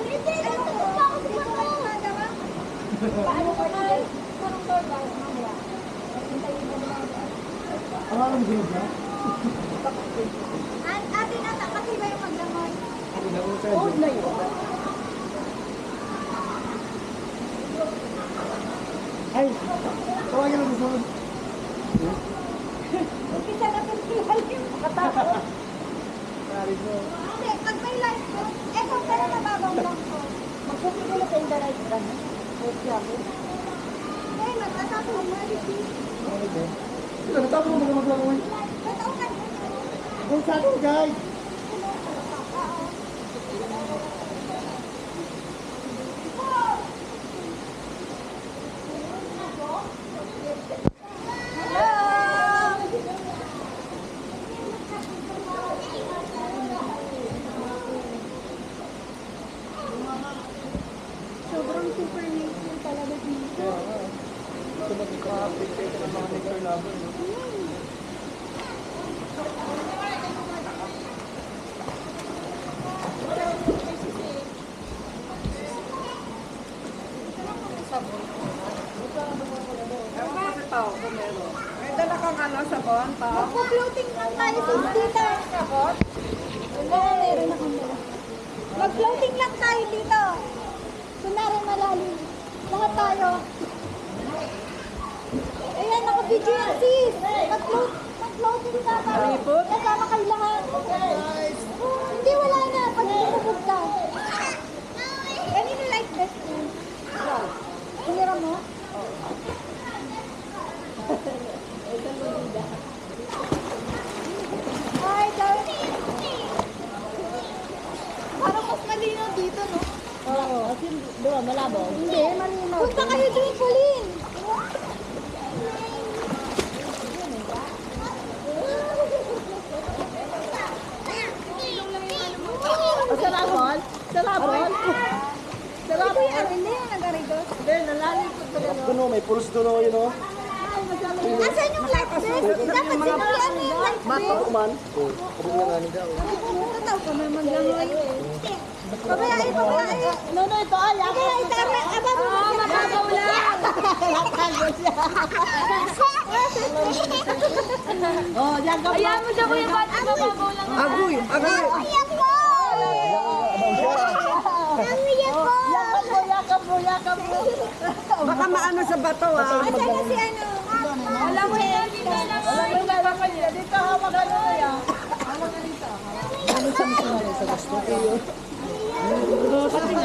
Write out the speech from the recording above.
Hindi, nagtutupa ako sa bato. Paano ka na? Parang door ba? Mamaya. Hintayin mo naman. Ang alam mo sunod na? Ate nata, kasi ba yung magdamay? Hold na yun. Ay! Tawagin lang sa sunod. Umpisa na kung silalim. Katakot. Sorry po. Hindi, pag may light ko, kung pero nababaw lang ko. Magpupigulo sa the right ka na. Okay ako. Eh, nagtatapos mo na dito. Okay po. Sila, natapos mo mga maglalawin. Totoo ka. Kung sa akin, guys! Sobrang super nature talaga dito. Ito mag-update kayo ng mga nectar namin. May dala kang ano, sabon, pa? Mag-floating lang tayo sa dito. Oo, meron akong dala. Mag-floating lang tayo dito. Kunwari malalim. Lahat tayo. Ayan, naka-video yan, sis. Mag-floating ka tayo. Malipot? Kasama kayo lahat. Hindi, wala na. Pag lumubog ka. Kanino like best friend? Hinira mo? Hi, darling. Parang mas malinaw dito, no? Oo. Kasi doon, malabo. Hindi, malinaw. Punta kayo doon, Pauline. O, sa labon? Sa labon? Sa Ito labon? yung hindi yung nag-arigos. Hindi, nalalim ko pa rin. Doon o, may pulse doon o, yun o. Asan yung light vest? Dapat sinulian mo yung light vest. Ako man. Oo, ako nga nga nila. Tataw ka man maglangoy. Pabayaan, pabayaan. No, ito ay. Kaya itara, ababo mo siya. Mababaw lang. Natago siya. Oh, diyan ka pa. Ayan mo siya, kuya, ba't mababaw lang? Agoy! Agoy! Kuya ko! Kuya ko! Yakap mo. Baka maano sa bato ah. Asan na si ano? Alam mo yan, dito na mo. Alam mo yung lalaman niya. Dito, hawak ka na yan. Hawak ka dito. Ano sa mga sa gusto? Patingin